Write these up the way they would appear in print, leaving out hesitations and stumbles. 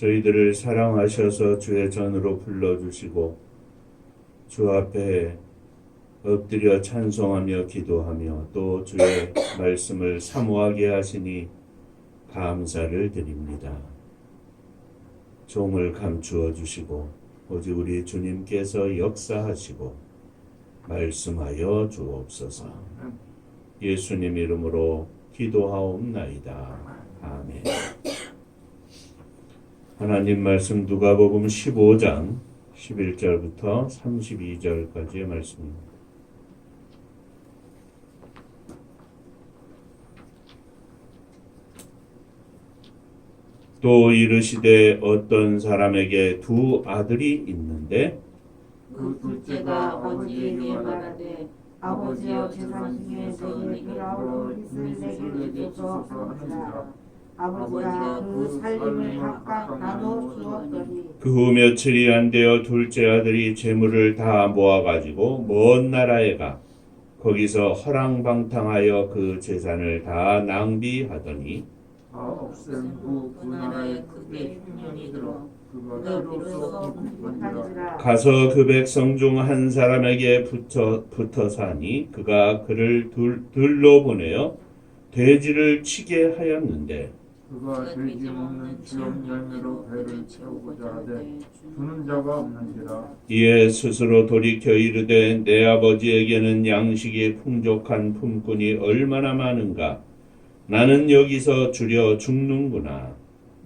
저희들을 사랑하셔서 주의 전으로 불러주시고 주 앞에 엎드려 찬송하며 기도하며 또 주의 말씀을 사모하게 하시니 감사를 드립니다. 종을 감추어 주시고 오직 우리 주님께서 역사하시고 말씀하여 주옵소서. 예수님 이름으로 기도하옵나이다. 아멘. 하나님 말씀 누가복음 15장 11절부터 32절까지의 말씀입니다. 또 이르시되 어떤 사람에게 두 아들이 있는데 그 둘째가 아버지에게 말하되 아버지여 재산 중에서 내게 돌아올 것을 내게 주소서 하니라. 아버지가 그 살림을 각각 나눠 주었더니 그 후 며칠이 안 되어 둘째 아들이 재물을 다 모아가지고 먼 나라에 가 거기서 허랑방탕하여 그 재산을 다 낭비하더니 없앤 후 그 나라에 크게 흉년이 들어 그가 비로소 궁핍한지라. 가서 그 백성 중 한 사람에게 붙어 사니 그가 그를 들러 보내어 돼지를 치게 하였는데 그가 돼지 먹는 지역 열매로 배를 채우고자 하되 주는 자가 없는지라. 이에 스스로 돌이켜 이르되 내 아버지에게는 양식이 풍족한 품꾼이 얼마나 많은가. 나는 여기서 주려 죽는구나.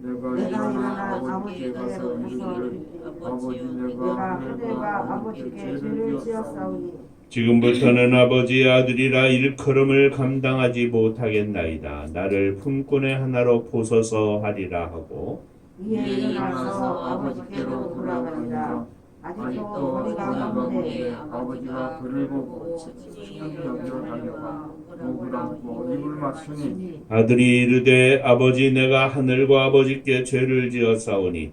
내가 일어나 아버지께 가서 이르기를 아버지 내가 하늘과 아버지께 죄를 지었사오니 지금부터는 아버지의 아들이라 일컬음을 감당하지 못하겠나이다. 나를 품꾼의 하나로 보소서 하리라 하고 이에 일어나서 아버지께로 돌아가니라. 아직도 우리가 가운데 아버지가 그를 보고 천년여겨 달려가 목을 안고 입을 맞추니 아들이 이르되 아버지 내가 하늘과 아버지께 죄를 지었사오니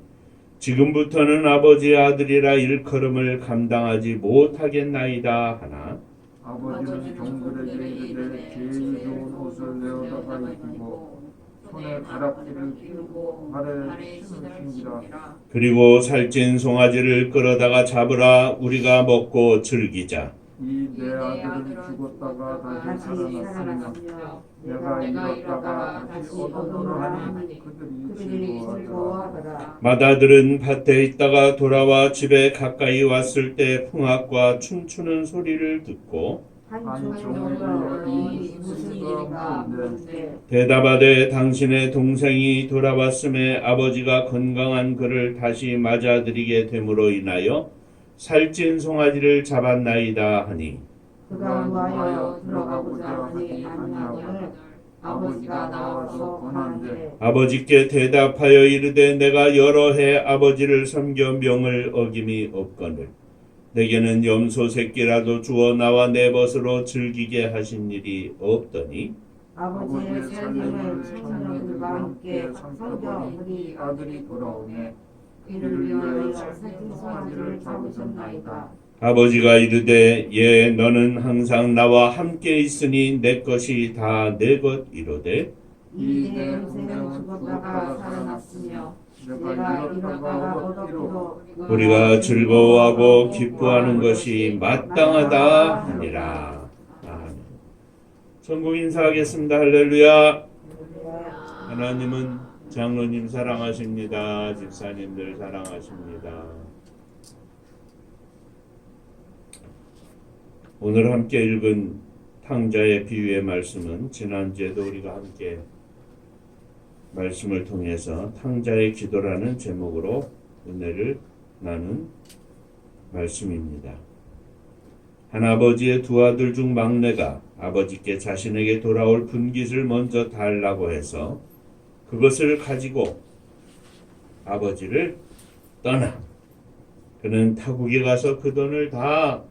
지금부터는 아버지의 아들이라 일컬음을 감당하지 못하겠나이다 하나 아버지는 종들에게 이르되 제일 좋은 옷을 내어다가 입히고 손에 가락지를 끼우고 발에 신을 신기라. 그리고 살찐 송아지를 끌어다가 잡으라. 우리가 먹고 즐기자. 이 내 아들은 죽었다가 다시 살아났으며 내가 잃었다가 다시 얻었노라 하니 그들이 즐거워하더라. 맏아들은 밭에 있다가 돌아와 집에 가까이 왔을 때 풍악과 춤추는 소리를 듣고 한 종을 불러 이 무슨 일인가 묻는데 대답하되 당신의 동생이 돌아왔음에 아버지가 건강한 그를 다시 맞아들이게 됨으로 인하여 살찐 송아지를 잡았나이다 하니 그가 누하여 들어가고자 하지 아니하거늘 아버지가 나와서 권하는데 아버지께 대답하여 이르되 내가 여러 해 아버지를 섬겨 명을 어김이 없거늘 내게는 염소 새끼라도 주어 나와 내 벗으로 즐기게 하신 일이 없더니 아버지의 살림을 청년들과 함께 섬겨 우리 아들이 돌아오네. 이를 위하여 살찐 송아지를 잡으셨나이다. 아버지가 이르되 예 너는 항상 나와 함께 있으니 내 것이 다 내 것이로되 이 내 동생은 죽었다가 살아났으며 내가 잃었다가 얻었고 우리가 즐거워하고 기뻐하는 것이 마땅하다 하니라. 아멘. 천국 인사하겠습니다. 할렐루야. 하나님은 장로님 사랑하십니다. 집사님들 사랑하십니다. 오늘 함께 읽은 탕자의 비유의 말씀은 지난주에도 우리가 함께 말씀을 통해서 탕자의 기도라는 제목으로 은혜를 나눈 말씀입니다. 한 아버지의 두 아들 중 막내가 아버지께 자신에게 돌아올 분깃을 먼저 달라고 해서 그것을 가지고 아버지를 떠나 그는 타국에 가서 그 돈을 다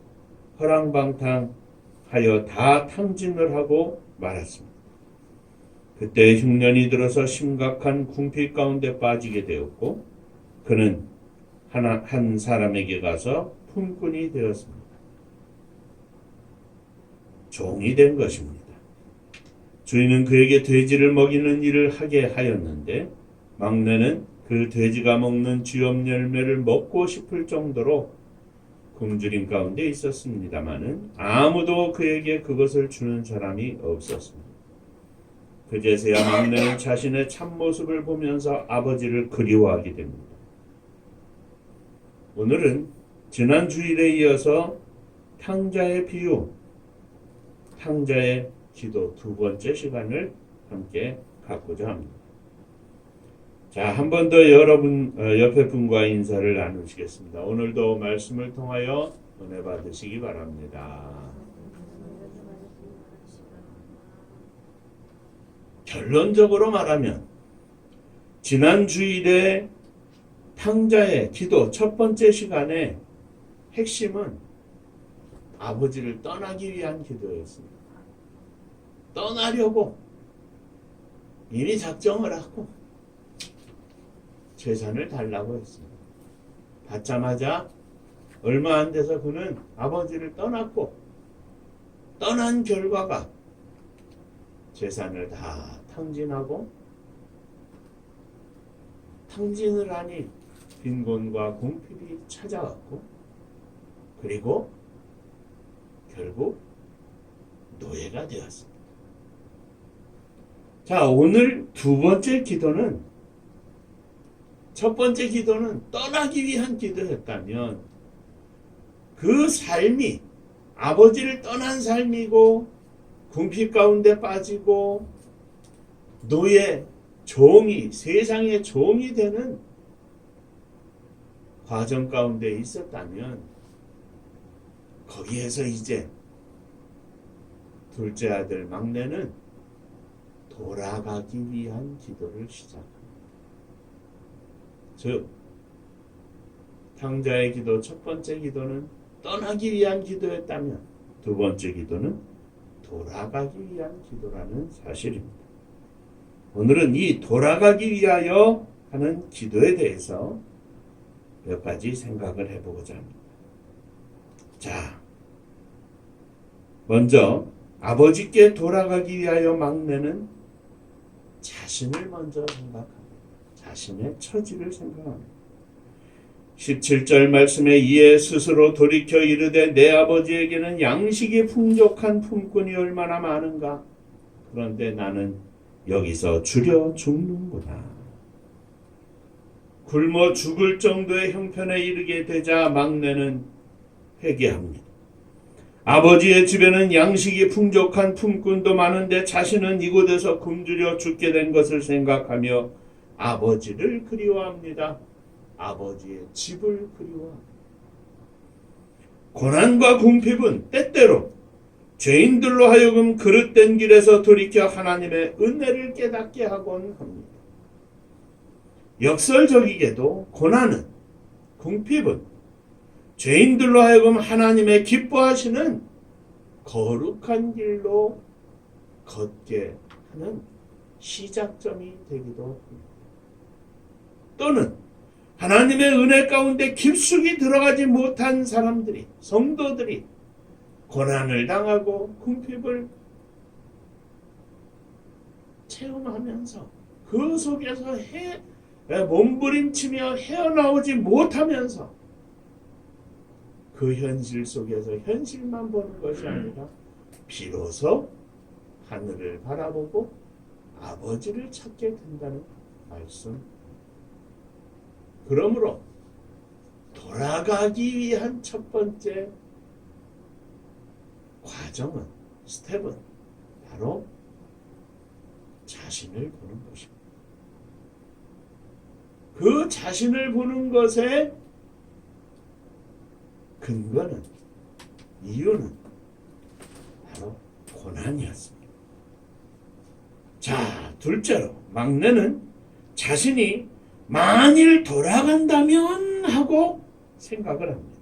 허랑방탕하여 다 탕진을 하고 말았습니다. 그때 흉년이 들어서 심각한 궁핍 가운데 빠지게 되었고 그는 한 사람에게 가서 품꾼이 되었습니다. 종이 된 것입니다. 주인은 그에게 돼지를 먹이는 일을 하게 하였는데 막내는 그 돼지가 먹는 쥐염 열매를 먹고 싶을 정도로 굶주림 가운데 있었습니다마는 아무도 그에게 그것을 주는 사람이 없었습니다. 그제서야 막내는 자신의 참모습을 보면서 아버지를 그리워하게 됩니다. 오늘은 지난 주일에 이어서 탕자의 비유, 탕자의 기도 두 번째 시간을 함께 갖고자 합니다. 자, 한 번 더 여러분 옆에 분과 인사를 나누시겠습니다. 오늘도 말씀을 통하여 은혜 받으시기 바랍니다. 결론적으로 말하면 지난 주일에 탕자의 기도 첫 번째 시간의 핵심은 아버지를 떠나기 위한 기도였습니다. 떠나려고 이미 작정을 하고 재산을 달라고 했습니다. 받자마자 얼마 안 돼서 그는 아버지를 떠났고 떠난 결과가 재산을 다 탕진하고 탕진을 하니 빈곤과 궁핍이 찾아왔고 그리고 결국 노예가 되었습니다. 자, 오늘 두 번째 기도는 첫 번째 기도는 떠나기 위한 기도였다면 그 삶이 아버지를 떠난 삶이고 궁핍 가운데 빠지고 노예, 종이, 세상의 종이 되는 과정 가운데 있었다면 거기에서 이제 둘째 아들 막내는 돌아가기 위한 기도를 시작합니다. 즉 탕자의 기도 첫 번째 기도는 떠나기 위한 기도였다면 두 번째 기도는 돌아가기 위한 기도라는 사실입니다. 오늘은 이 돌아가기 위하여 하는 기도에 대해서 몇 가지 생각을 해보고자 합니다. 자, 먼저 아버지께 돌아가기 위하여 막내는 자신을 먼저 생각합니다. 자신의 처지를 생각합니다. 17절 말씀에 이에 스스로 돌이켜 이르되 내 아버지에게는 양식이 풍족한 품꾼이 얼마나 많은가. 그런데 나는 여기서 주려 죽는구나. 굶어 죽을 정도의 형편에 이르게 되자 막내는 회개합니다. 아버지의 집에는 양식이 풍족한 품꾼도 많은데 자신은 이곳에서 굶주려 죽게 된 것을 생각하며 아버지를 그리워합니다. 아버지의 집을 그리워합니다. 고난과 궁핍은 때때로 죄인들로 하여금 그릇된 길에서 돌이켜 하나님의 은혜를 깨닫게 하곤 합니다. 역설적이게도 고난은, 궁핍은 죄인들로 하여금 하나님의 기뻐하시는 거룩한 길로 걷게 하는 시작점이 되기도 합니다. 또는 하나님의 은혜 가운데 깊숙이 들어가지 못한 사람들이, 성도들이 고난을 당하고 궁핍을 체험하면서 그 속에서 몸부림치며 헤어나오지 못하면서 그 현실 속에서 현실만 보는 것이 아니라 비로소 하늘을 바라보고 아버지를 찾게 된다는 말씀. 그러므로 돌아가기 위한 첫 번째 과정은, 스텝은 바로 자신을 보는 것입니다. 그 자신을 보는 것의 근거는, 이유는 바로 고난이었습니다. 자, 둘째로 막내는 자신이 만일 돌아간다면 하고 생각을 합니다.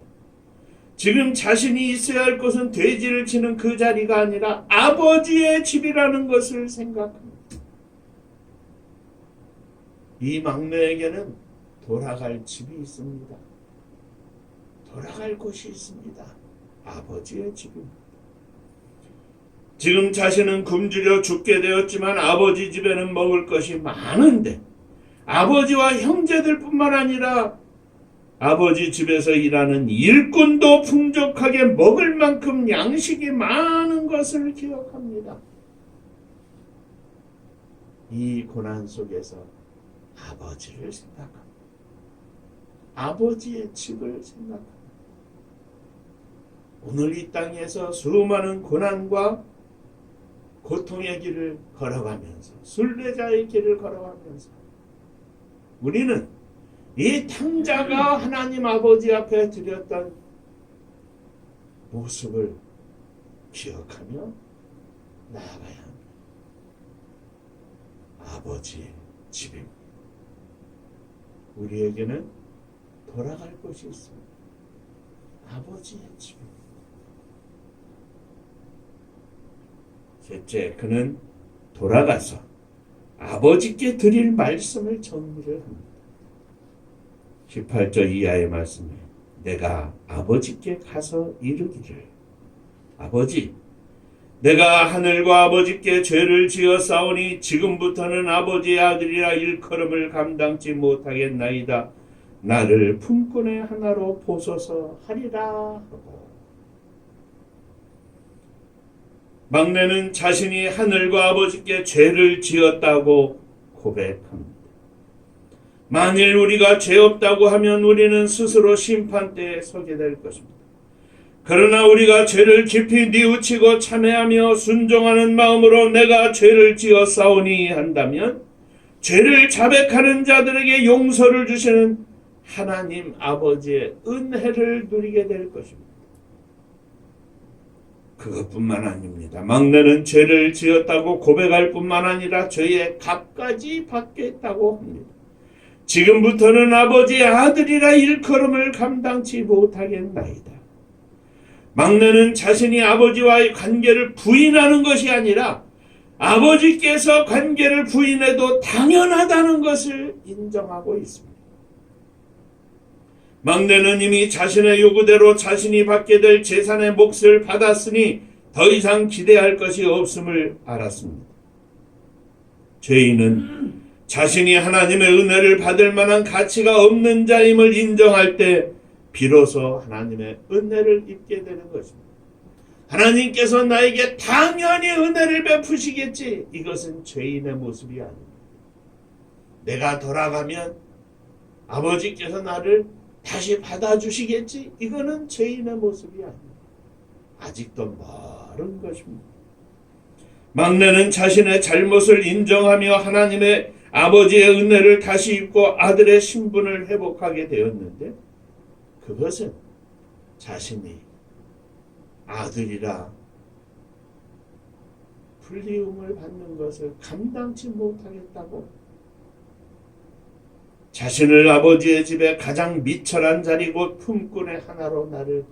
지금 자신이 있어야 할 곳은 돼지를 치는 그 자리가 아니라 아버지의 집이라는 것을 생각합니다. 이 막내에게는 돌아갈 집이 있습니다. 돌아갈 곳이 있습니다. 아버지의 집입니다. 지금 자신은 굶주려 죽게 되었지만 아버지 집에는 먹을 것이 많은데 아버지와 형제들뿐만 아니라 아버지 집에서 일하는 일꾼도 풍족하게 먹을 만큼 양식이 많은 것을 기억합니다. 이 고난 속에서 아버지를 생각합니다. 아버지의 집을 생각합니다. 오늘 이 땅에서 수많은 고난과 고통의 길을 걸어가면서, 순례자의 길을 걸어가면서 우리는 이 탕자가 하나님 아버지 앞에 드렸던 모습을 기억하며 나아가야 합니다. 아버지의 집입니다. 우리에게는 돌아갈 곳이 있습니다. 아버지의 집입니다. 셋째, 그는 돌아가서 아버지께 드릴 말씀을 정리를 합니다. 18절 이하의 말씀에 내가 아버지께 가서 이르기를 아버지, 내가 하늘과 아버지께 죄를 지었사오니 지금부터는 아버지의 아들이라 일컬음을 감당치 못하겠나이다. 나를 품꾼의 하나로 보소서 하리라 하고, 막내는 자신이 하늘과 아버지께 죄를 지었다고 고백합니다. 만일 우리가 죄 없다고 하면 우리는 스스로 심판대에 서게 될 것입니다. 그러나 우리가 죄를 깊이 뉘우치고 참회하며 순종하는 마음으로 내가 죄를 지었사오니 한다면 죄를 자백하는 자들에게 용서를 주시는 하나님 아버지의 은혜를 누리게 될 것입니다. 그것뿐만 아닙니다. 막내는 죄를 지었다고 고백할 뿐만 아니라 죄의 값까지 받겠다고 합니다. 지금부터는 아버지의 아들이라 일컬음을 감당치 못하겠나이다. 막내는 자신이 아버지와의 관계를 부인하는 것이 아니라 아버지께서 관계를 부인해도 당연하다는 것을 인정하고 있습니다. 막내는 이미 자신의 요구대로 자신이 받게 될 재산의 몫을 받았으니 더 이상 기대할 것이 없음을 알았습니다. 죄인은 자신이 하나님의 은혜를 받을 만한 가치가 없는 자임을 인정할 때 비로소 하나님의 은혜를 입게 되는 것입니다. 하나님께서 나에게 당연히 은혜를 베푸시겠지. 이것은 죄인의 모습이 아닙니다. 내가 돌아가면 아버지께서 나를 다시 받아주시겠지. 이거는 죄인의 모습이 아닙니다. 아직도 멀은 것입니다. 막내는 자신의 잘못을 인정하며 하나님의 아버지의 은혜를 다시 입고 아들의 신분을 회복하게 되었는데, 그것은 자신이 아들이라 불리움을 받는 것을 감당치 못하겠다고, 자신을 아버지의 집에 가장 미천한 자리 곧 품꾼의 하나로 나를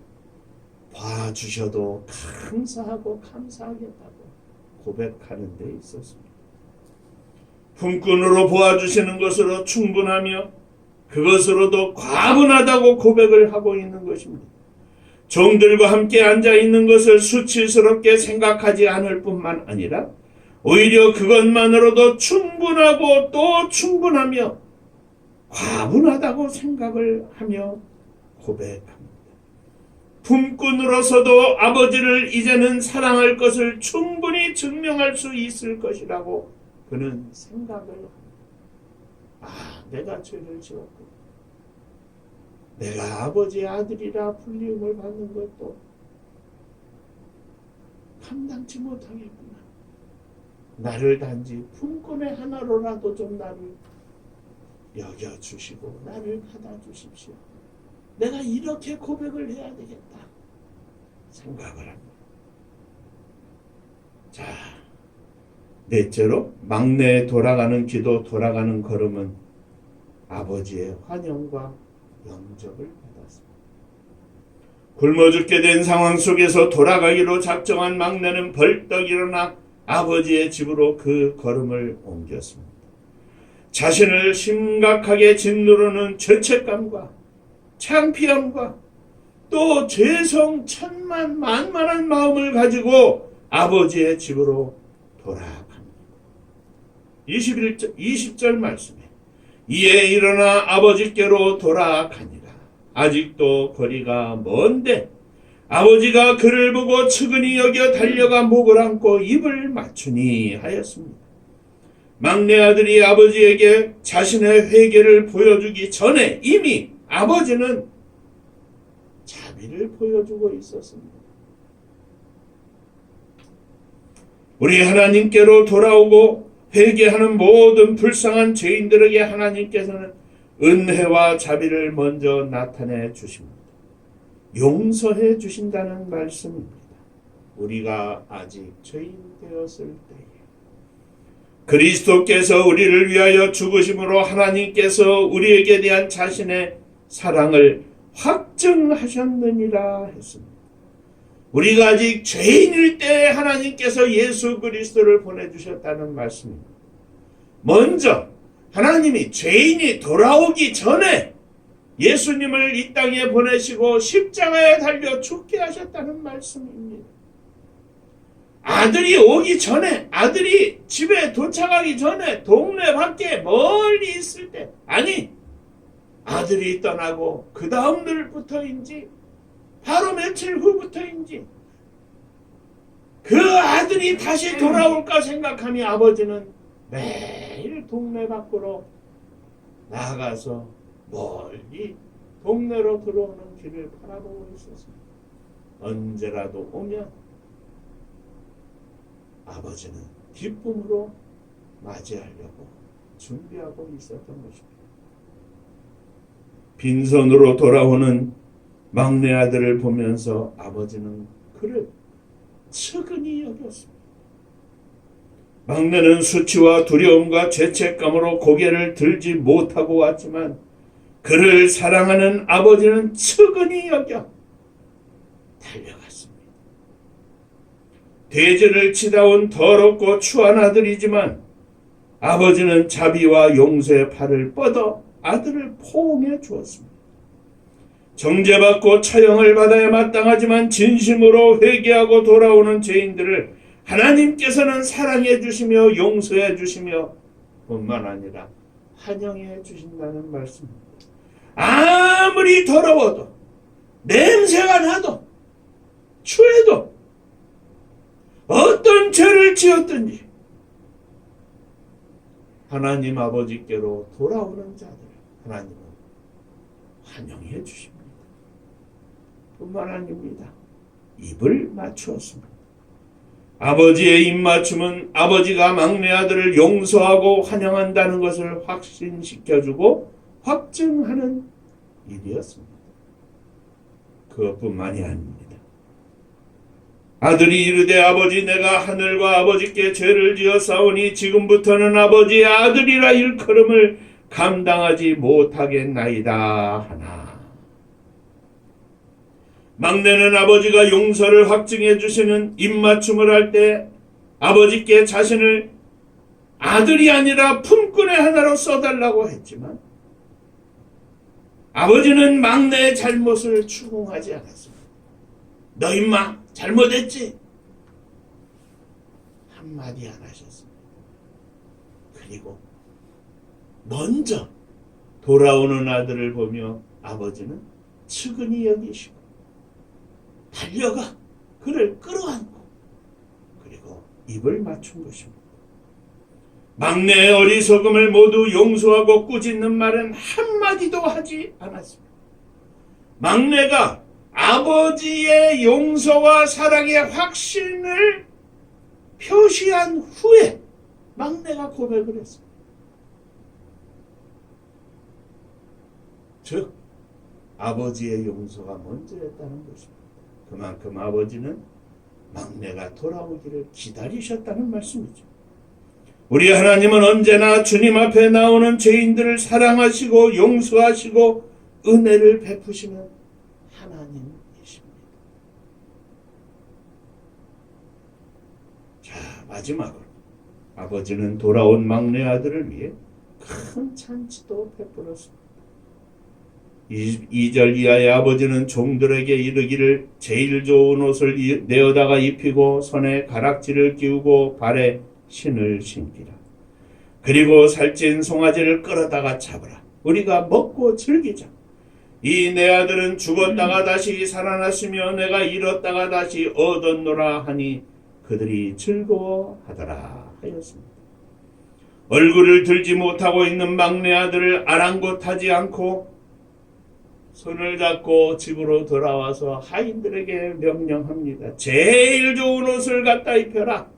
봐주셔도 감사하고 감사하겠다고 고백하는 데 있었습니다. 품꾼으로 보아주시는 것으로 충분하며 그것으로도 과분하다고 고백을 하고 있는 것입니다. 종들과 함께 앉아있는 것을 수치스럽게 생각하지 않을 뿐만 아니라 오히려 그것만으로도 충분하고 또 충분하며 과분하다고 생각을 하며 고백합니다. 품꾼으로서도 아버지를 이제는 사랑할 것을 충분히 증명할 수 있을 것이라고 그는 생각을 합니다. 내가 죄를 지었고 내가 아버지의 아들이라 불리움을 받는 것도 감당치 못하겠구나. 나를 단지 품꾼의 하나로라도 좀 나를 여겨주시고 나를 받아주십시오. 내가 이렇게 고백을 해야 되겠다 생각을 합니다. 자, 넷째로 막내에 돌아가는 기도, 돌아가는 걸음은 아버지의 환영과 영접을 받았습니다. 굶어 죽게 된 상황 속에서 돌아가기로 작정한 막내는 벌떡 일어나 아버지의 집으로 그 걸음을 옮겼습니다. 자신을 심각하게 짓누르는 죄책감과 창피함과 또 죄성 천만만만한 마음을 가지고 아버지의 집으로 돌아갑니다. 20절 말씀에 이에 일어나 아버지께로 돌아가니라. 아직도 거리가 먼데 아버지가 그를 보고 측은히 여겨 달려가 목을 안고 입을 맞추니 하였습니다. 막내 아들이 아버지에게 자신의 회개를 보여주기 전에 이미 아버지는 자비를 보여주고 있었습니다. 우리 하나님께로 돌아오고 회개하는 모든 불쌍한 죄인들에게 하나님께서는 은혜와 자비를 먼저 나타내 주십니다. 용서해 주신다는 말씀입니다. 우리가 아직 죄인 되었을 때에 그리스도께서 우리를 위하여 죽으심으로 하나님께서 우리에게 대한 자신의 사랑을 확증하셨느니라 했습니다. 우리가 아직 죄인일 때 하나님께서 예수 그리스도를 보내주셨다는 말씀입니다. 먼저 하나님이 죄인이 돌아오기 전에 예수님을 이 땅에 보내시고 십자가에 달려 죽게 하셨다는 말씀입니다. 아들이 오기 전에, 아들이 집에 도착하기 전에 동네 밖에 멀리 있을 때, 아니 아들이 떠나고 그 다음 날부터인지 바로 며칠 후부터인지 그 아들이 다시 돌아올까 생각하니 아버지는 매일 동네 밖으로 나가서 멀리 동네로 들어오는 길을 바라보고 있었습니다. 언제라도 오면 아버지는 기쁨으로 맞이하려고 준비하고 있었던 것입니다. 빈손으로 돌아오는 막내 아들을 보면서 아버지는 그를 측은히 여겼습니다. 막내는 수치와 두려움과 죄책감으로 고개를 들지 못하고 왔지만 그를 사랑하는 아버지는 측은히 여겨 달려갔습니다. 돼지를 치다 온 더럽고 추한 아들이지만 아버지는 자비와 용서의 팔을 뻗어 아들을 포옹해 주었습니다. 정죄받고 처형을 받아야 마땅하지만 진심으로 회개하고 돌아오는 죄인들을 하나님께서는 사랑해 주시며 용서해 주시며 뿐만 아니라 환영해 주신다는 말씀입니다. 아무리 더러워도 냄새가 나도 추해도 어떤 죄를 지었든지 하나님 아버지께로 돌아오는 자들을 하나님은 환영해 주십니다. 뿐만 아닙니다. 입을 맞추었습니다. 아버지의 입맞춤은 아버지가 막내 아들을 용서하고 환영한다는 것을 확신시켜주고 확증하는 일이었습니다. 그것뿐만이 아닙니다. 아들이 이르되 아버지 내가 하늘과 아버지께 죄를 지어 싸우니 지금부터는 아버지의 아들이라 일컬음을 감당하지 못하겠나이다 하나. 막내는 아버지가 용서를 확증해 주시는 입맞춤을 할 때 아버지께 자신을 아들이 아니라 품꾼의 하나로 써달라고 했지만 아버지는 막내의 잘못을 추궁하지 않았습니다. 너 임마 잘못했지? 한마디 안 하셨습니다. 그리고 먼저 돌아오는 아들을 보며 아버지는 측은히 여기시고 달려가 그를 끌어안고 그리고 입을 맞춘 것입니다. 막내의 어리석음을 모두 용서하고 꾸짖는 말은 한마디도 하지 않았습니다. 막내가 아버지의 용서와 사랑의 확신을 표시한 후에 막내가 고백을 했습니다. 즉 아버지의 용서가 먼저였다는 것입니다. 그만큼 아버지는 막내가 돌아오기를 기다리셨다는 말씀이죠. 우리 하나님은 언제나 주님 앞에 나오는 죄인들을 사랑하시고 용서하시고 은혜를 베푸시는 하나님이십니다. 자, 마지막으로 아버지는 돌아온 막내 아들을 위해 큰 잔치도 베풀었습니다. 2절 이하의 아버지는 종들에게 이르기를 제일 좋은 옷을 내어다가 입히고 손에 가락지를 끼우고 발에 신을 신기라. 그리고 살찐 송아지를 끌어다가 잡으라. 우리가 먹고 즐기자. 이 내 아들은 죽었다가 다시 살아났으며 내가 잃었다가 다시 얻었노라 하니 그들이 즐거워하더라 하였습니다. 얼굴을 들지 못하고 있는 막내 아들을 아랑곳하지 않고 손을 잡고 집으로 돌아와서 하인들에게 명령합니다. 제일 좋은 옷을 갖다 입혀라.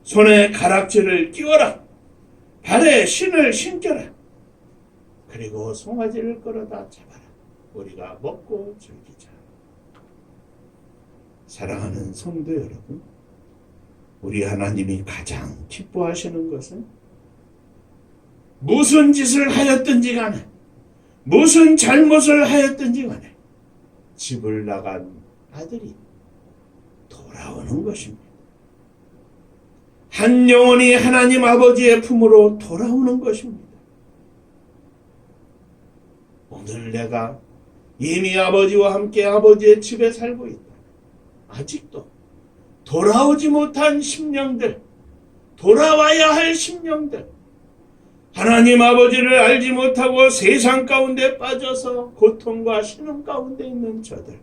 손에 가락지를 끼워라. 발에 신을 신겨라. 그리고 송아지를 끌어다 잡아라. 우리가 먹고 즐기자. 사랑하는 성도 여러분, 우리 하나님이 가장 기뻐하시는 것은 무슨 짓을 하였든지 간에 무슨 잘못을 하였든지 간에 집을 나간 아들이 돌아오는 것입니다. 한 영혼이 하나님 아버지의 품으로 돌아오는 것입니다. 오늘 내가 이미 아버지와 함께 아버지의 집에 살고 있다. 아직도 돌아오지 못한 심령들, 돌아와야 할 심령들, 하나님 아버지를 알지 못하고 세상 가운데 빠져서 고통과 신음 가운데 있는 저들,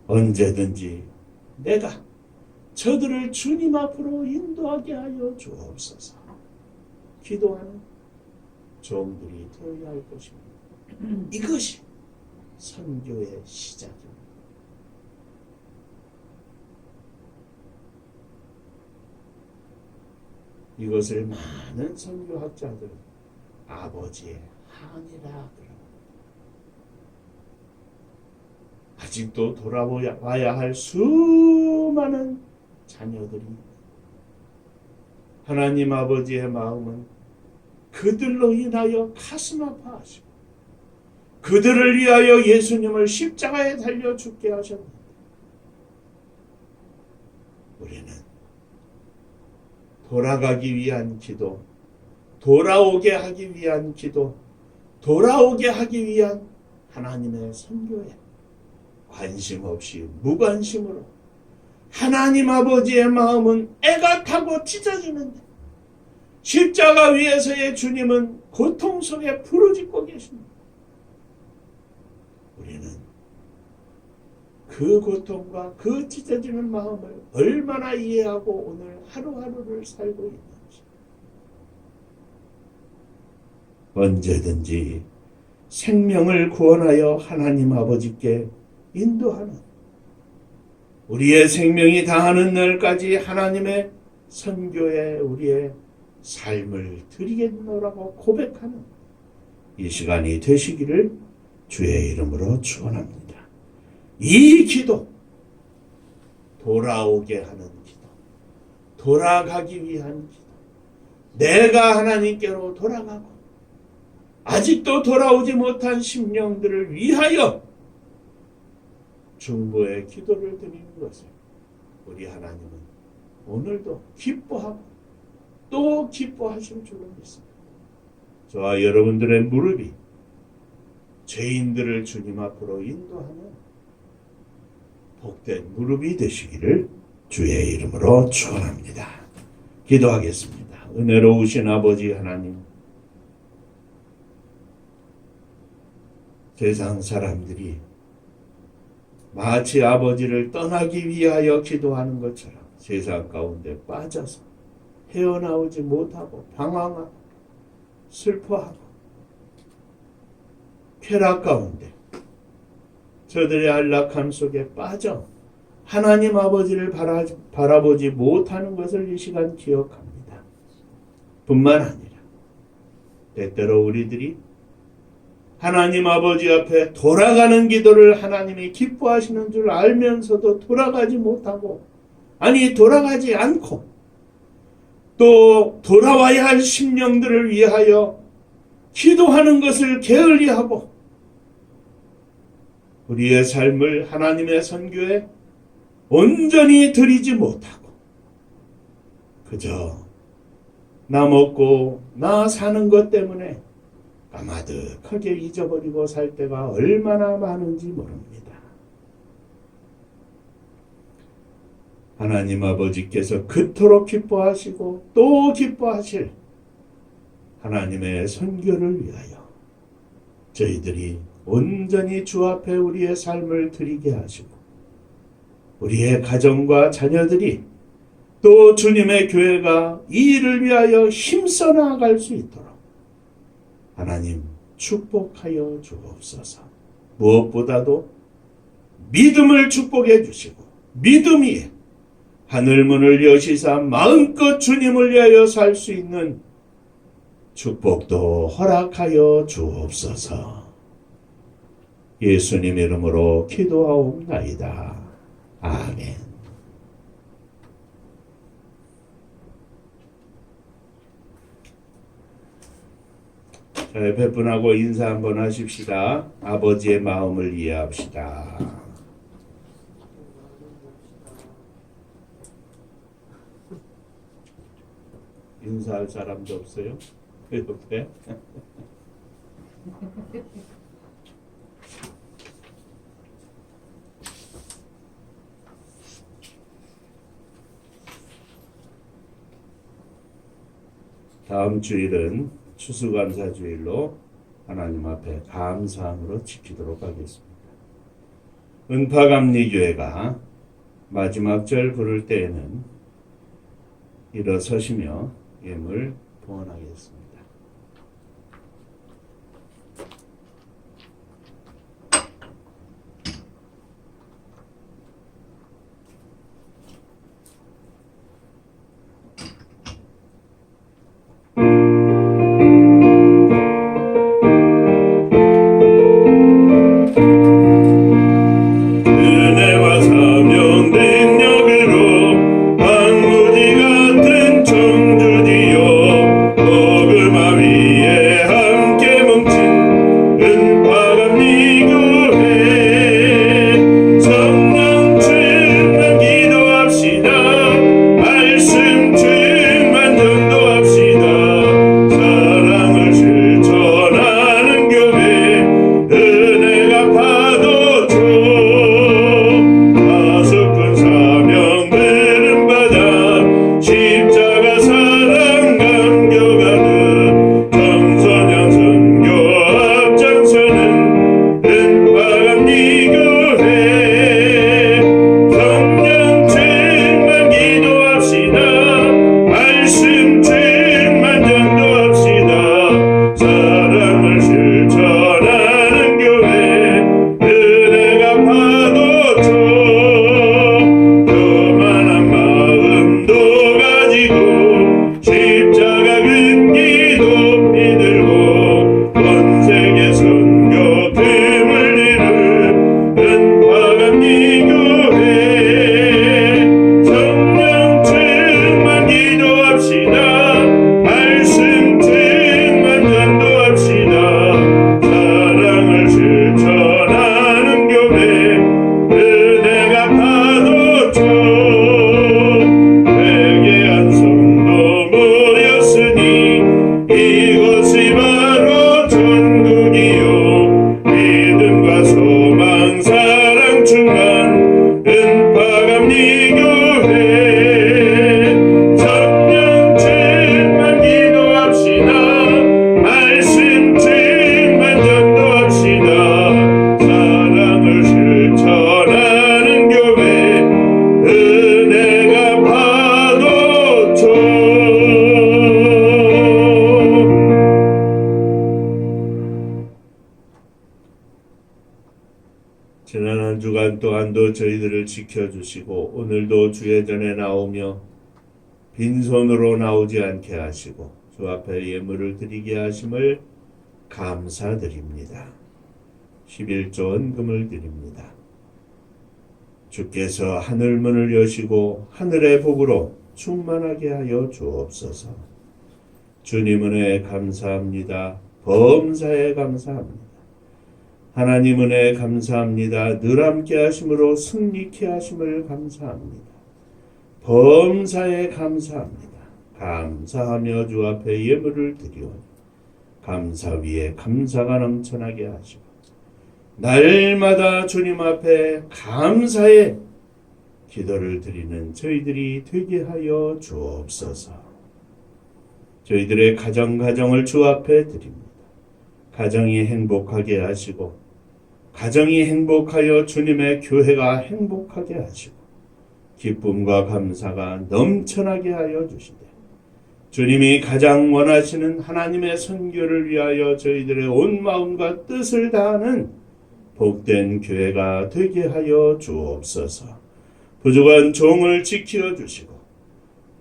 언제든지 내가 저들을 주님 앞으로 인도하게 하여 주옵소서. 기도하는 종들이 되어야 할 것입니다. 이것이 선교의 시작입니다. 이것을 많은 선교학자들은 아버지의 한이라 그럽니다. 아직도 돌아와야 할 수많은 자녀들이 하나님 아버지의 마음은 그들로 인하여 가슴 아파하시고 그들을 위하여 예수님을 십자가에 달려 죽게 하셨는데 우리는 돌아가기 위한 기도, 돌아오게 하기 위한 기도, 돌아오게 하기 위한 하나님의 선교에 관심 없이 무관심으로 하나님 아버지의 마음은 애가 타고 찢어지는데 십자가 위에서의 주님은 고통 속에 부르짖고 계십니다. 우리는 그 고통과 그 찢어지는 마음을 얼마나 이해하고 오늘 하루하루를 살고 있는지, 언제든지 생명을 구원하여 하나님 아버지께 인도하는, 우리의 생명이 다하는 날까지 하나님의 선교에 우리의 삶을 드리겠노라고 고백하는 이 시간이 되시기를 주의 이름으로 축원합니다. 이 기도, 돌아오게 하는 기도, 돌아가기 위한 기도, 내가 하나님께로 돌아가고 아직도 돌아오지 못한 심령들을 위하여 중보의 기도를 드리는 것을 우리 하나님은 오늘도 기뻐하고 또 기뻐하실 줄로 믿습니다. 저와 여러분들의 무릎이 죄인들을 주님 앞으로 인도하는 복된 무릎이 되시기를 주의 이름으로 축원합니다. 기도하겠습니다. 은혜로우신 아버지 하나님, 세상 사람들이 마치 아버지를 떠나기 위하여 기도하는 것처럼 세상 가운데 빠져서 헤어나오지 못하고 방황하고 슬퍼하고 쾌락 가운데 저들의 안락함 속에 빠져 하나님 아버지를 바라보지 못하는 것을 이 시간 기억합니다. 뿐만 아니라 때때로 우리들이 하나님 아버지 앞에 돌아가는 기도를 하나님이 기뻐하시는 줄 알면서도 돌아가지 못하고, 아니 돌아가지 않고 또 돌아와야 할 심령들을 위하여 기도하는 것을 게을리하고 우리의 삶을 하나님의 선교에 온전히 드리지 못하고 그저 나 먹고 나 사는 것 때문에 까마득하게 잊어버리고 살 때가 얼마나 많은지 모릅니다. 하나님 아버지께서 그토록 기뻐하시고 또 기뻐하실 하나님의 선교를 위하여 저희들이 온전히 주 앞에 우리의 삶을 드리게 하시고 우리의 가정과 자녀들이 또 주님의 교회가 이 일을 위하여 힘써 나아갈 수 있도록 하나님 축복하여 주옵소서. 무엇보다도 믿음을 축복해 주시고 믿음이 하늘문을 여시사 마음껏 주님을 위하여 살 수 있는 축복도 허락하여 주옵소서. 예수님 이름으로 기도하옵나이다. 아멘. 자, 옆에 분하고 인사 한번 하십시다. 아버지의 마음을 이해합시다. 인사할 사람도 없어요? 그 옆에? 다음 주일은 추수감사주일로 하나님 앞에 감사함으로 지키도록 하겠습니다. 은파감리교회가 마지막 절 부를 때에는 일어서시며 예물 봉헌하겠습니다. 은혜와 사명 능력으로 황무지 같은 청주지요 복음화 위에 함께 뭉친 은파감리교회 성령 충만 기도합시다. 말씀 충만 전도합시다. 사랑을 실천하는 교회 은혜가 파도쳐 다섯번 사명 베름받아 십자가 사랑 감격하듯 청소년 선교 앞장서는 은파감리교회 성령 충만 기도합시다. 말씀 충만 전도합시다. 사랑을 실천하는 교회 은혜가 파도쳐 교만한 마음도 가지고 십자가 근기 높이 들고 온 세계 선교 틈을 이룬 은파감리교회 성령 충만 기도합시다. 말씀 충만 전도합시다. 사랑을 실천하는 교회 은혜가 파도쳐 회개한 성도 모였으니 이곳이 바로 천국이요 믿음과 소망 사랑 충만 은파감리교회 성령 충만 기도합시다. 말씀 충만 전도합시다. 사랑을 실천하는 교회 은혜가 파도쳐 지난 한 주간 또한도 저희들을 지켜주시고 오늘도 주의 전에 나오며 빈손으로 나오지 않게 하시고 주 앞에 예물을 드리게 하심을 감사드립니다. 11조 원금을 드립니다. 주께서 하늘문을 여시고 하늘의 복으로 충만하게 하여 주옵소서. 주님 은혜 감사합니다. 범사에 감사합니다. 하나님 은혜 감사합니다. 늘 함께 하심으로 승리케 하심을 감사합니다. 범사에 감사합니다. 감사하며 주 앞에 예물을 드리오니 감사 위에 감사가 넘쳐나게 하시고 날마다 주님 앞에 감사의 기도를 드리는 저희들이 되게 하여 주옵소서. 저희들의 가정을 주 앞에 드립니다. 가정이 행복하게 하시고 가정이 행복하여 주님의 교회가 행복하게 하시고 기쁨과 감사가 넘쳐나게 하여 주시되 주님이 가장 원하시는 하나님의 선교를 위하여 저희들의 온 마음과 뜻을 다하는 복된 교회가 되게 하여 주옵소서. 부족한 종을 지켜 주시고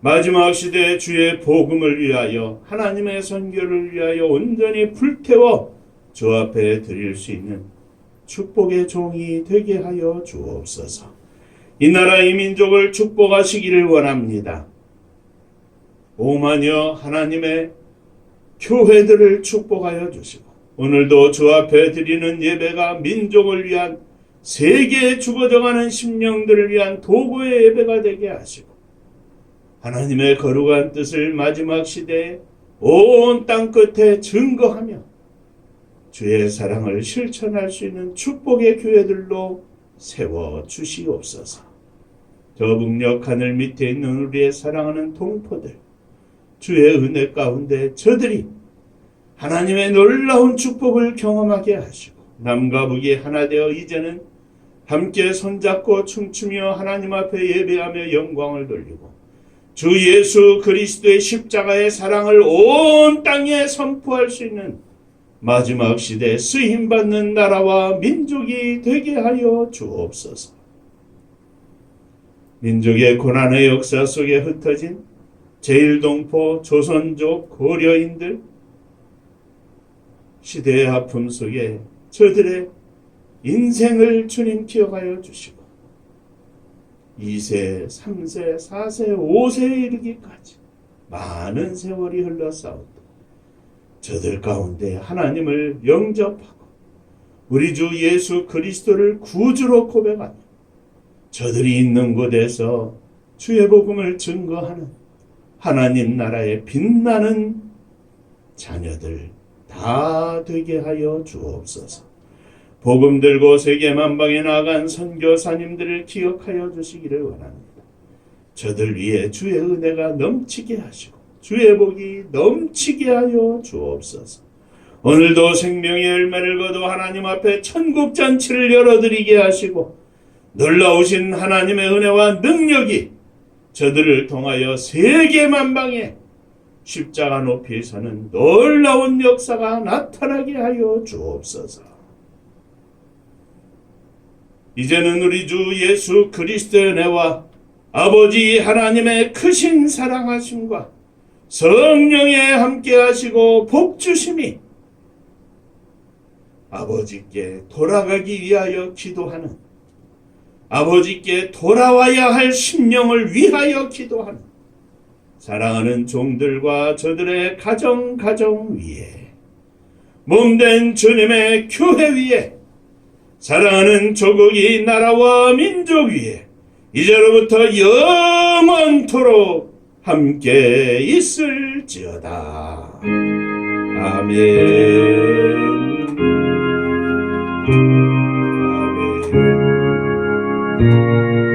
마지막 시대 주의 복음을 위하여 하나님의 선교를 위하여 온전히 불태워 주 앞에 드릴 수 있는 축복의 종이 되게 하여 주옵소서. 이 나라 이 민족을 축복하시기를 원합니다. 오만여 하나님의 교회들을 축복하여 주시고 오늘도 주 앞에 드리는 예배가 민족을 위한 세계에 죽어져가는 심령들을 위한 도구의 예배가 되게 하시고 하나님의 거룩한 뜻을 마지막 시대에 온 땅 끝에 증거하며 주의 사랑을 실천할 수 있는 축복의 교회들로 세워주시옵소서. 저 북녘 하늘 밑에 있는 우리의 사랑하는 동포들, 주의 은혜 가운데 저들이 하나님의 놀라운 축복을 경험하게 하시고 남과 북이 하나 되어 이제는 함께 손잡고 춤추며 하나님 앞에 예배하며 영광을 돌리고 주 예수 그리스도의 십자가의 사랑을 온 땅에 선포할 수 있는 마지막 시대에 쓰임받는 나라와 민족이 되게 하여 주옵소서. 민족의 고난의 역사 속에 흩어진 제일동포 조선족 고려인들 시대의 아픔 속에 저들의 인생을 주님 기억하여 주시고 2세, 3세, 4세, 5세에 이르기까지 많은 세월이 흘러싸운다. 저들 가운데 하나님을 영접하고 우리 주 예수 그리스도를 구주로 고백하며 저들이 있는 곳에서 주의 복음을 증거하는 하나님 나라의 빛나는 자녀들 다 되게 하여 주옵소서. 복음 들고 세계 만방에 나간 선교사님들을 기억하여 주시기를 원합니다. 저들 위에 주의 은혜가 넘치게 하시고 주의 복이 넘치게 하여 주옵소서. 오늘도 생명의 열매를 거두어 하나님 앞에 천국 잔치를 열어드리게 하시고 놀라우신 하나님의 은혜와 능력이 저들을 통하여 세계 만방에 십자가 높이 서는 놀라운 역사가 나타나게 하여 주옵소서. 이제는 우리 주 예수 그리스도의 은혜와 아버지 하나님의 크신 사랑하심과 성령의 함께하시고 복주심이 아버지께 돌아가기 위하여 기도하는 아버지께 돌아와야 할 심령을 위하여 기도하는 사랑하는 종들과 저들의 가정 위에 몸된 주님의 교회 위에 사랑하는 조국이 나라와 민족 위에 이제로부터 영원토록 함께 있을지어다. 아멘. 아멘.